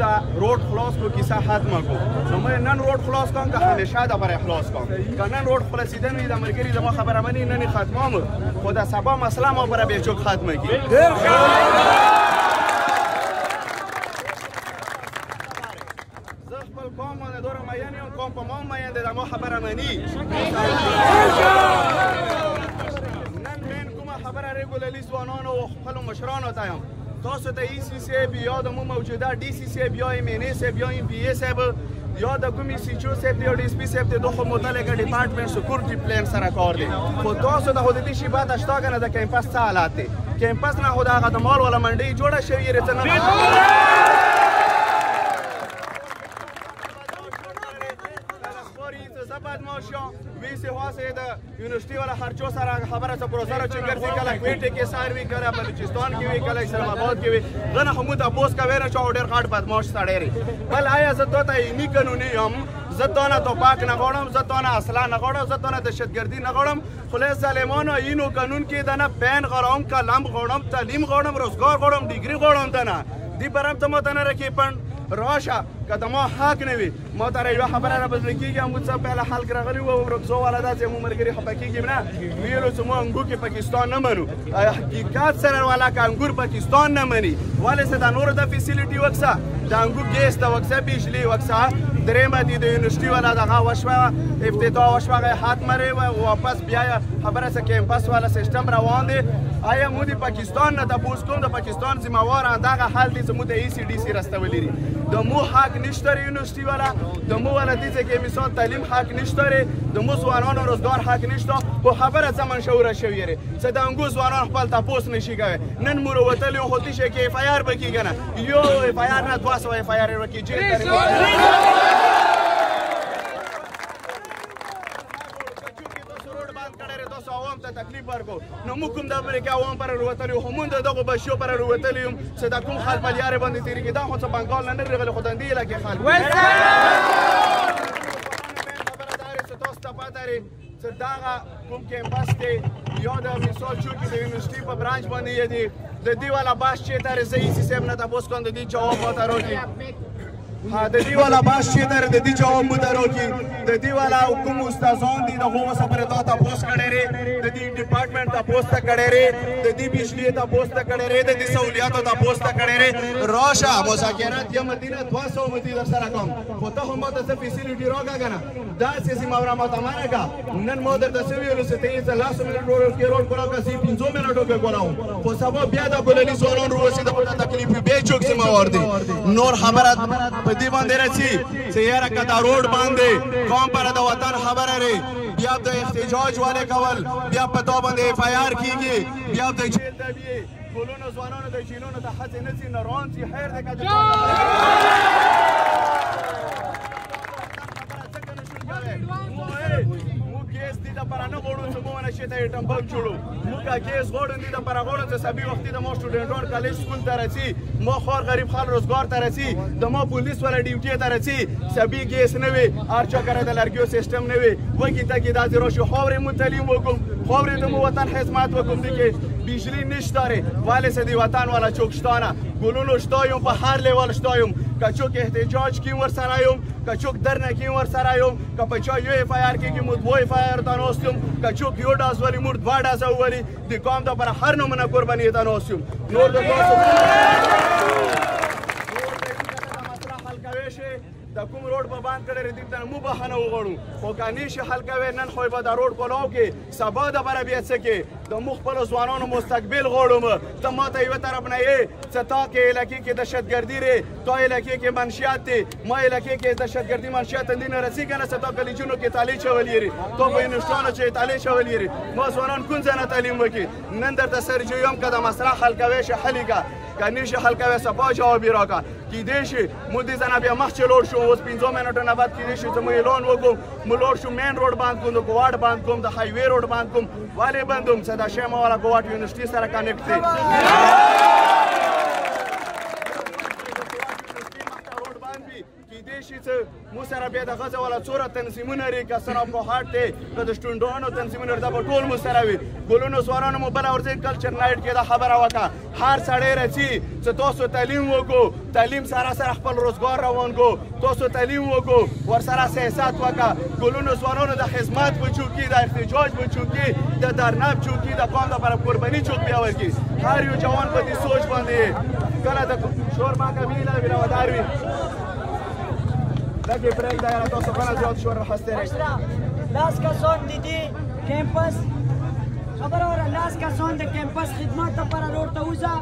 دا روډ خلاص کو کیسه ختمه کو نو مې نن روډ خلاص کوم که همیشه د برای خلاص کوم که نن روډ خلاصیدن وي د ملګري زما خبره مني نن یې ختموم خو د سبا مسله ما برای بیچوک ختمه کی زه خپل قوم باندې دوره مین یم قوم په ما مین دی د ما خبره مني نن مین کومه خبره ریګولري ځوانانو او خپلو مشرانو ته یم تاسو ته ای سی صاحب یا د مو موجوده ډي سی صاحب یا ایم این ای صاحب یا ایم پی ای صاحب یا د کومې سی چو صاحب یا ډي اس پي صاحب د خو متعلقه ډپارټمنټ سکیورټي پلان سره کار دی خو تاسو د خو د دې شي بعد شته کنه د کیمپس څه حالات دی کیمپس نه خو د هغه د مال ولا منډۍ جوړه شوې رته نه ویسې واسې د یونیورسټي والا خرچو سره خبره څه پروسه چې ګرځي کله کویټې کې سار وي کله بلوچستان کې وي کله اسلام آباد کې وي غنه هم تاسو کوي نه چې ډېر غاټ بدمعاش سړی لري بل آیا زه ته اینی قانوني یم زه تا نه توپاک نه غواړم زه تا نه اسلحه نه غواړم زه تا نه دهشتګردي نه غواړم خدای ظالمانو اینو قانون کې د نه پین غواړم قلم غواړم تعلیم غواړم روزګار غواړم ډیګري غواړم ته نه دی برم ته ماته نه رکې پڼ راشه که د ما حق نه وي ما ته یوه خبره نه بدله کېږي موږ څه پهله خلک راغلي وو ورکزو والا داسې مو ملګري خفه کېږي نه ویلو چې موږ انګور کې پاکستان نه منو حقیقت سره والا که انګور پاکستان نه مني ولې څه د نورو د فیسیلیټي وکسه د انګور ګیس ته وکسه بجلي وکسه درېیمه دي د یونیورسټي والا دغه وشوه افتتاح وشوه هغه ختمه ری واپس بیا خبره څه کیمپس والا سیسټم روان دی آیا موږ د پاکستان نه تپوس کوم د پاکستان ذمهوار همدغه حال دی چې موږ د ای سی ډي سي رستولی دي د مو حق نشته یونیورسټي والا د مو والا دي چې مثال تعلیم حق نشته د مو ځوانانو روزګار حق نشته خو خبره څه منشوره شوې دی چې د انګو ځوانان خپل تپوس نشي کوی نن مو راوتلي خو تیشه کې اف آی آر به کېږي نه یو اف آی آر نه 200 اف آی آر به کېږي تکلیف ورکو نو موږ کوم د امریکا عوام پر وروتلي خو موږ دغه بشیو پر وروتلي یم چې دا کوم خلک په لارې باندې تېرې کېدا خو څه بنګال نه راغلي خو دندې علاقې خلک خبره دا چې تاسو ته پته لري چې دغه کوم کیمپس دی یا د مثال چونکې د یونیورسټي په برانچ باندې یې دی د دې والا باس چېرته دی زه ایسي صاحب نه تپوس کوم د دې جواب ماته راکړي د دې والا باس چېرته دی د دې جواب ماته راکړي د دې والا کوم استادان دي د هغو سپاره تا تپوس کړی دی د دې ډپارټمنټ تپوس ته کړی دی د دې بجلي تپوس ته کړی دی د دې سہولیاتو تپوس ته کړی دی راشه مذاکرات یا مدینه 200 مدي در سره کوم خو ته هم ماته څه فیسیلیټي راکړه که نه داسې ذمهواره ماته مه راکړه نن ما درته څه ویلو چې ته یې 10 منټ کې روډ کولاو که 15 منټو کې کولاو خو سبا بیا د ګلالي ځوانان روسي د پټه تکلیف وي بیا چوک ذمهوار دی نور خبره په دې باندې راځي چې یاره که دا روډ باندې قوم پر د وطن خبره لري بیا د احتجاج والے کول بیا په تا باندې اف آی آر کېږي بیا د جیل ته بیې ګلونو ځوانانو د جیلونو ته هڅې نه ځي نه روان ځي خیر دی که د ګیس دې دپاره نه غواړو چې موږ نشي ته ایټم بم جوړو موږ که ګیس غواړو دې دپاره غواړو چې سبي وختي د ما سټوډنټان کالج سکول ته رسي ما خوار غریب خلک روزګار ته رسي د ما پولیس والا ډیوټي ته رسي سبي ګیس نه وي هر چا کره د لرګیو سیسټم نه وي وږي تږي داسې راشو خاورې مو تعلیم وکړو خاورې د مو وطن خدمت وکړو دې کې بجلی نشته ری ولې چې د وطن والا چوک شته نه ګلونو شته یم په هر لیول شته یم که چوک احتجاج کې ورسره یم که چوک درنه کې ورسره یم که په چا یو اف آی آر کېږي موږ 2 اف آی آر ته ناست یم که چوک یو ډاز ولي موږ 2 ډازه وولي د قوم دپاره هر نمونه قرباني ته ناست یم نور د تاسو د کوم روډ به بند کړی دی ته مو بهانه وغواړو خو که نشي حل کوی نن خو به دا روډ کولاو کې سبا دپاره بیا څه کې د مو خپلو ځوانانو مستقبل غواړم ته ما ته یوه طرف نه یې څه تا کې علاقې کې دهشتګردي دی تا علاقې کې منشیات دی ما علاقې کې دهشتګردي منشیات دې نه رسېږي نه چې تا کلیجونو کې تعلیم شولی یې تا په یونیورسټیانو چې تعلیم شولی یې ما ځوانان کوم ځای نه تعلیم وکړي نن درته سرجو یم که د مسله حل کوی شي حل یې که که نشي حل کوی صفا جواب یې راکړه کیدای شي موږ دې ځای نه بیا مخکې لوړ شو اوس 15 منټو نه بعد کیدای شي چې موږ اعلان وکړو موږ لوړ شو مین روډ بند کوم د ګواډ بند کوم د هایوې روډ بند کوم ولې بندوم چې دا شی ما والا ګواډ یونیورسټي سره کنیکټ دی کیدای شي چې موږ سره بیا د غزه والا څوره تنظیمونه لري که سراپاهاټ دی که د سټونډانو تنظیمونه دا به ټول موږ سره وي ګلونو ځوانانو مو بله ورځې کلچر نایټ کې دا خبره وکړه هر سړی راځي چې تاسو تعلیم وکړو تعلیم سره سره خپل روزګار روان کو تاسو تعلیم وکړو ورسره سیاست وکړه ګلونو ځوانانو د خدمت په چوکۍ د احتجاج په چوکۍ د درنه په چوکۍ د قوم لپاره قرباني چوک بیا ورکړي هر یو جوان په دې سوچ باندې کله د شور ما کمیله بنوادار وي لکه پرېږده یاره تاسو خونه زیات شور راخستی لاس کسان دیدی کمپس خبره وره لاس کسان د کمپس خدمت لپاره روډ ته وځه